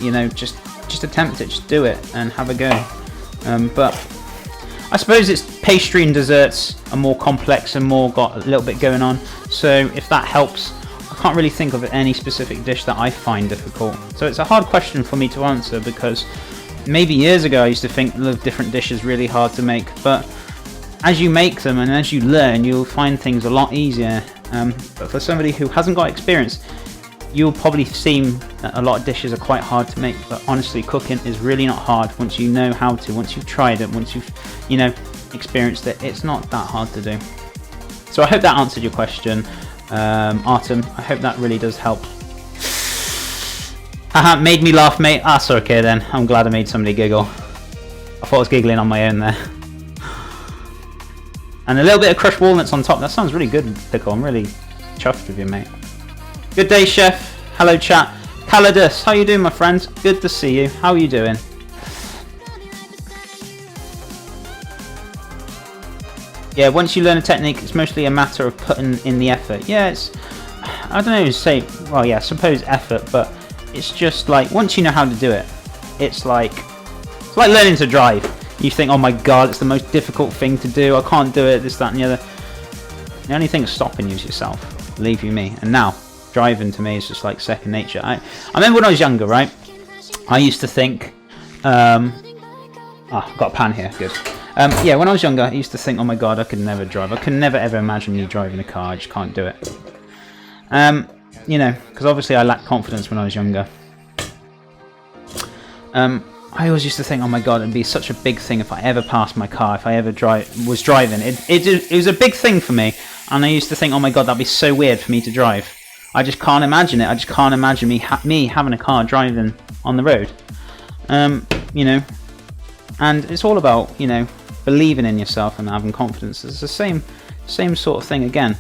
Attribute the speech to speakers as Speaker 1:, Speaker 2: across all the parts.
Speaker 1: you know, just attempt it, just do it and have a go. But I suppose it's pastry and desserts are more complex and more got a little bit going on. So if that helps, I can't really think of any specific dish that I find difficult. So it's a hard question for me to answer, because maybe years ago I used to think the different dishes really hard to make, but as you make them and as you learn, you'll find things a lot easier. But for somebody who hasn't got experience, you'll probably seem that a lot of dishes are quite hard to make, but honestly, cooking is really not hard once you know how to, once you've tried it, once you've, you know, experienced it. It's not that hard to do. So I hope that answered your question, Artem. I hope that really does help. Haha, made me laugh, mate. That's okay then. I'm glad I made somebody giggle. I thought I was giggling on my own there. And a little bit of crushed walnuts on top. That sounds really good, Pickle. I'm really chuffed with you, mate. Good day, chef. Hello, chat. Calidus, how you doing, my friend? Good to see you. How are you doing? Yeah, once you learn a technique, it's mostly a matter of putting in the effort. Yeah, it's, I don't know, say, well, yeah, I suppose effort, but it's just like, once you know how to do it, it's like learning to drive. You think, oh my god, it's the most difficult thing to do, I can't do it, this, that and the other. The only thing stopping you is yourself, believe you me. And now, driving to me is just like second nature. I remember when I was younger, right, I used to think, I've got a pan here, good. Yeah, when I was younger, I used to think, oh my god, I could never drive. I could never ever imagine me driving a car, I just can't do it. You know, because obviously I lacked confidence when I was younger. I always used to think, oh my god, it'd be such a big thing if I ever passed my car, if I ever was driving. It was a big thing for me, and I used to think, oh my god, that'd be so weird for me to drive. I just can't imagine it. I just can't imagine me having a car driving on the road. You know, and it's all about, you know, believing in yourself and having confidence. It's the same sort of thing again.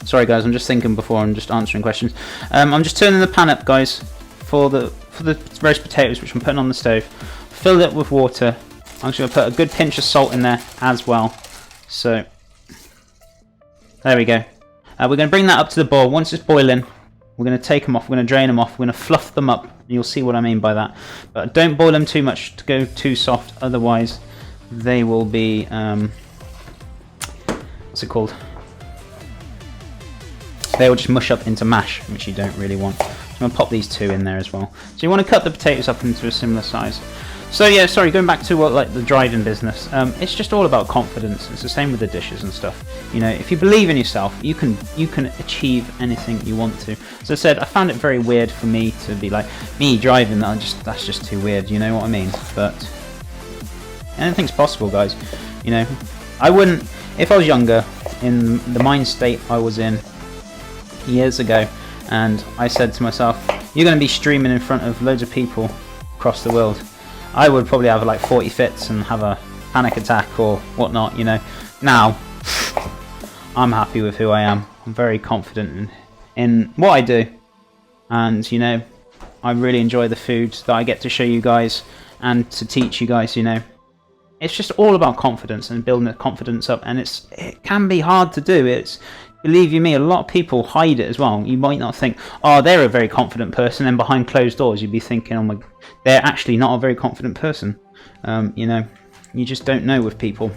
Speaker 1: Sorry guys, I'm just thinking before I'm just answering questions. I'm just turning the pan up, guys, for the roast potatoes, which I'm putting on the stove. Filled it with water. I'm just going to put a good pinch of salt in there as well. So there we go. We're going to bring that up to the boil. Once it's boiling, we're going to take them off. We're going to drain them off. We're going to fluff them up. And you'll see what I mean by that. But don't boil them too much to go too soft. Otherwise, they will be what's it called? They will just mush up into mash, which you don't really want. So I'm going to pop these two in there as well. So you want to cut the potatoes up into a similar size. So yeah, sorry, going back to what, like the driving business, it's just all about confidence. It's the same with the dishes and stuff. You know, if you believe in yourself, you can achieve anything you want to. As I said, I found it very weird for me to be like, me driving, that's just too weird, you know what I mean? But anything's possible, guys. You know, I wouldn't, if I was younger, in the mind state I was in years ago, and I said to myself, you're going to be streaming in front of loads of people across the world, I would probably have like 40 fits and have a panic attack or whatnot, you know. Now, I'm happy with who I am. I'm very confident in what I do, and you know, I really enjoy the food that I get to show you guys and to teach you guys, you know. It's just all about confidence and building the confidence up, and it can be hard to do. Believe you me, a lot of people hide it as well. You might not think, oh, they're a very confident person, and behind closed doors you'd be thinking, oh my, they're actually not a very confident person. You know, you just don't know with people.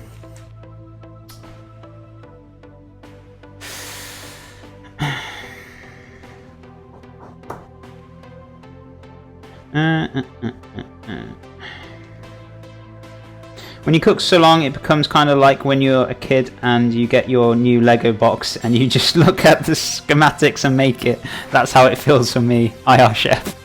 Speaker 1: When you cook so long, it becomes kind of like when you're a kid and you get your new Lego box and you just look at the schematics and make it. That's how it feels for me, IR Chef.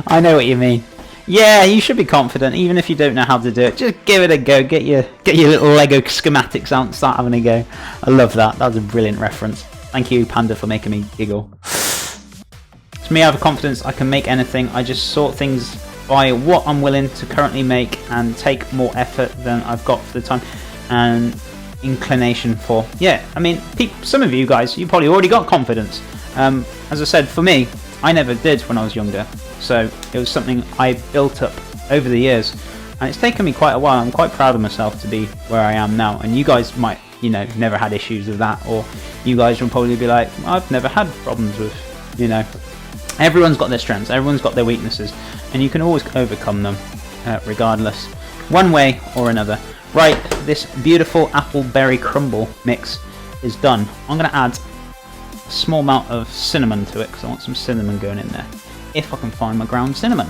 Speaker 1: I know what you mean. Yeah, you should be confident, even if you don't know how to do it. Just give it a go. Get your little Lego schematics out and start having a go. I love that. That was a brilliant reference. Thank you, Panda, for making me giggle. To me, I have confidence. I can make anything. I just sort things by what I'm willing to currently make and take more effort than I've got for the time and inclination for. Yeah, I mean, some of you guys, you probably already got confidence. As I said, for me, I never did when I was younger, so it was something I built up over the years, and it's taken me quite a while. I'm quite proud of myself to be where I am now, and you guys might, you know, never had issues with that, or you guys will probably be like, I've never had problems with You know, everyone's got their strengths, everyone's got their weaknesses, and you can always overcome them, regardless, one way or another. Right, this beautiful apple berry crumble mix is done. I'm going to add a small amount of cinnamon to it because I want some cinnamon going in there. If I can find my ground cinnamon.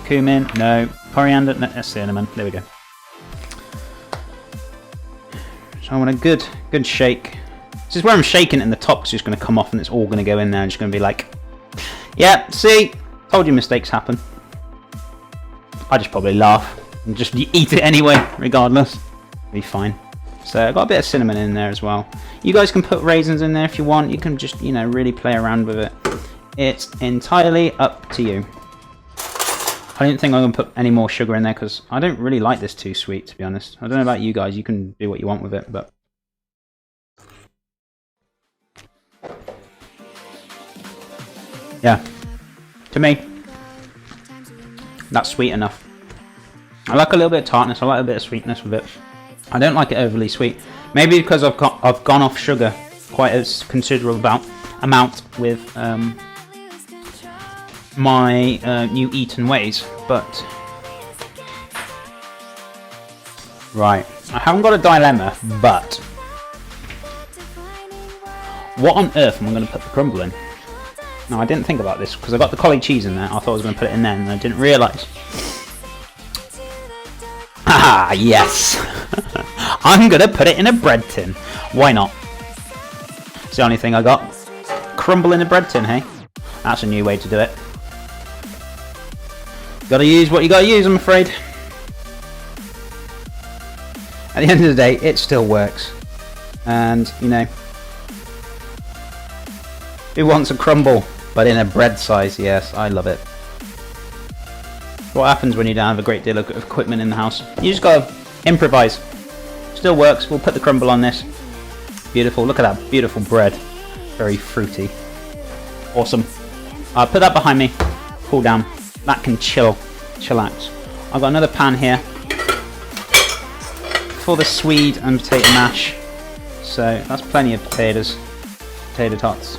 Speaker 1: Cumin, no. Coriander, no, that's cinnamon. There we go. So I want a good shake. This is where I'm shaking it in the top because it's just going to come off and it's all going to go in there and it's going to be like, yeah, see, told you mistakes happen. I just probably laugh and just eat it anyway, regardless. Be fine. So I've got a bit of cinnamon in there as well. You guys can put raisins in there if you want. You can just, you know, really play around with it. It's entirely up to you. I don't think I'm going to put any more sugar in there because I don't really like this too sweet, to be honest. I don't know about you guys. You can do what you want with it, but... yeah. To me, that's sweet enough. I like a little bit of tartness. I like a bit of sweetness with it. I don't like it overly sweet. Maybe because I've gone off sugar quite a considerable amount with my new eaten ways, but right, I haven't got a dilemma, but what on earth am I going to put the crumble in? No, I didn't think about this because I got the collie cheese in there. I thought I was going to put it in there and I didn't realise. Ah, yes! I'm going to put it in a bread tin. Why not? It's the only thing I got. Crumble in a bread tin, hey? That's a new way to do it. Gotta use what you gotta use, I'm afraid. At the end of the day, it still works. And, you know, who wants a crumble, but in a bread size? Yes, I love it. What happens when you don't have a great deal of equipment in the house? You just gotta improvise. Still works. We'll put the crumble on this. Beautiful. Look at that beautiful bread. Very fruity. Awesome. I'll put that behind me. Cool down. That can chillax. I've got another pan here for the swede and potato mash. So that's plenty of potatoes. Potato tots.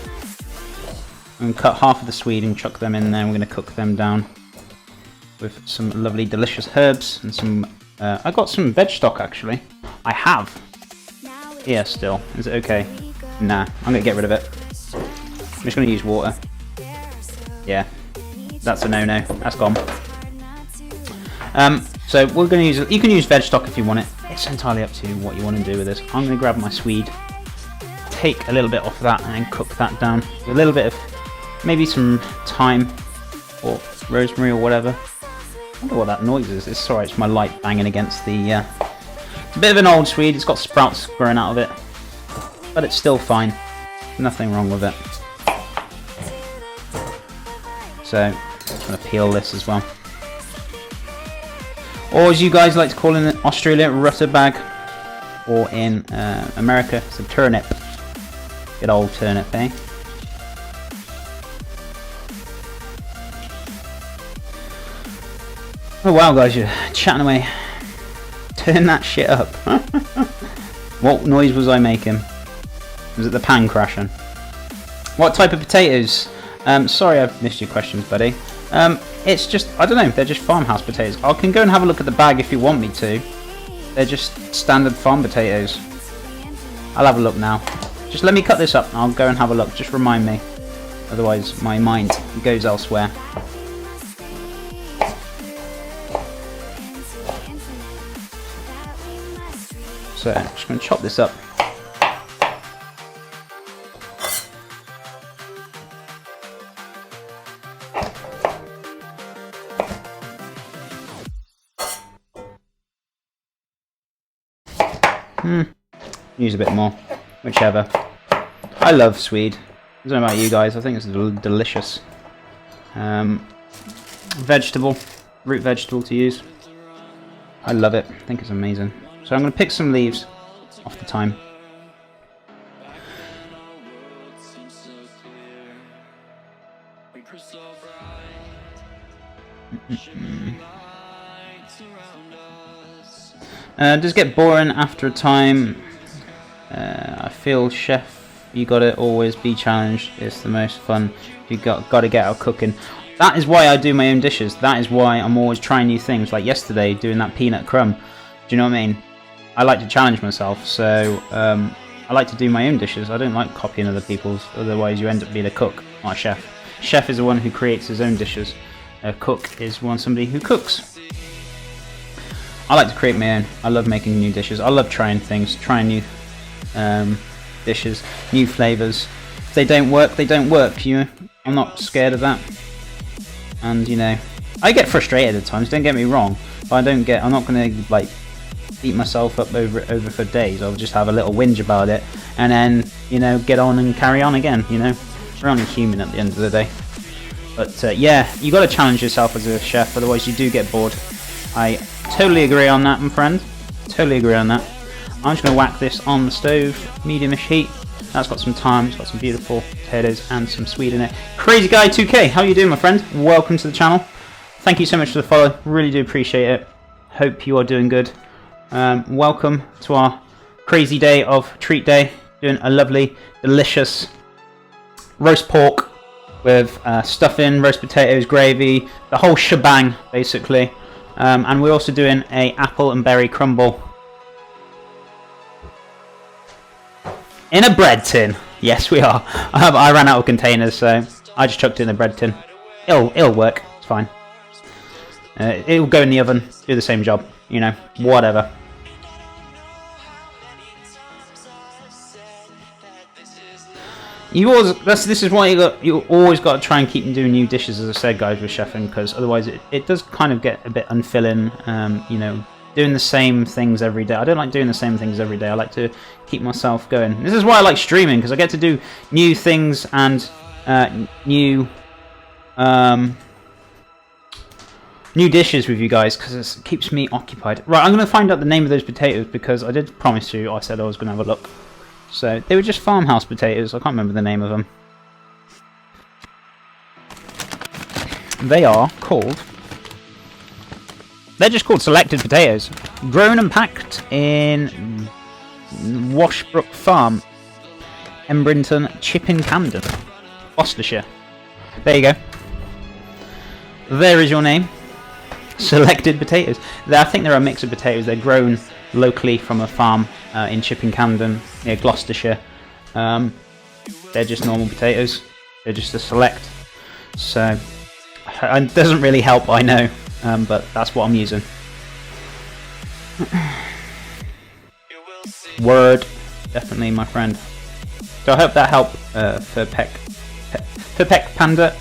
Speaker 1: I'm going to cut half of the swede and chuck them in there. We're going to cook them down with some lovely delicious herbs and some... I got some veg stock actually. I have. Here still. Is it okay? Nah, I'm going to get rid of it. I'm just going to use water. Yeah. That's a no-no. That's gone. So we're going to use... You can use veg stock if you want it. It's entirely up to you what you want to do with this. I'm going to grab my swede, take a little bit off that, and then cook that down. A little bit of maybe some thyme or rosemary or whatever. I wonder what that noise is. It's sorry, it's my light banging against the... It's a bit of an old swede. It's got sprouts growing out of it, but it's still fine. Nothing wrong with it. So, I'm going to peel this as well. Or as you guys like to call in Australia, rutabaga. Or in America, it's a turnip. Good old turnip, eh? Oh wow guys, you're chatting away. Turn that shit up. What noise was I making? Was it the pan crashing? What type of potatoes? Sorry I've missed your questions, buddy. It's just, I don't know, they're just farmhouse potatoes. I can go and have a look at the bag if you want me to. They're just standard farm potatoes. I'll have a look now. Just let me cut this up and I'll go and have a look. Just remind me. Otherwise my mind goes elsewhere. So I'm just going to chop this up. Use a bit more, whichever. I love swede. I don't know about you guys, I think it's delicious. Vegetable, root vegetable to use. I love it, I think it's amazing. So I'm going to pick some leaves off the thyme. Does it get boring after a time? I feel chef You gotta always be challenged. It's the most fun. You gotta get out cooking. That is why I do my own dishes. That is why I'm always trying new things. Like yesterday, doing that peanut crumb. Do you know what I mean? I like to challenge myself, so I like to do my own dishes. I don't like copying other people's. Otherwise, you end up being a cook, not a chef. Chef is the one who creates his own dishes. A cook is somebody who cooks. I like to create my own. I love making new dishes. I love trying things, trying new dishes, new flavors. If they don't work, they don't work. You know, I'm not scared of that. And you know, I get frustrated at times. Don't get me wrong, but I'm not gonna like beat myself up over for days. I'll just have a little whinge about it, and then you know, get on and carry on again. You know, we're only human at the end of the day. But yeah, you got to challenge yourself as a chef, otherwise you do get bored. I totally agree on that, my friend. Totally agree on that. I'm just going to whack this on the stove, medium-ish heat. That's got some thyme, it's got some beautiful potatoes and some sweet in it. Crazy Guy 2K, how you doing, my friend? Welcome to the channel. Thank you so much for the follow, really do appreciate it. Hope you are doing good. Welcome to our crazy day of treat day. Doing a lovely, delicious roast pork with stuffing, roast potatoes, gravy, the whole shebang, basically. And we're also doing a apple and berry crumble in a bread tin. Yes, we are. I ran out of containers, so I just chucked it in the bread tin. It'll work. It's fine. It'll go in the oven, do the same job. You know, whatever. This is why you always got to try and keep doing new dishes, as I said, guys, with chefing, because otherwise it does kind of get a bit unfilling. You know, doing the same things every day. I don't like doing the same things every day. I like to keep myself going. This is why I like streaming, because I get to do new things and new dishes with you guys, because it keeps me occupied. Right, I'm going to find out the name of those potatoes, because I did promise you, I said I was going to have a look. So, they were just farmhouse potatoes, I can't remember the name of them. They are called... They're just called selected potatoes. Grown and packed in Washbrook Farm, Embrington, Chipping Camden, Gloucestershire. There you go. There is your name. Selected potatoes. I think they're a mix of potatoes. They're grown locally from a farm in Chipping Camden, near Gloucestershire. They're just normal potatoes. They're just a select. So, it doesn't really help, I know, but that's what I'm using. Word, definitely, my friend. So I hope that helped for Peck Panda.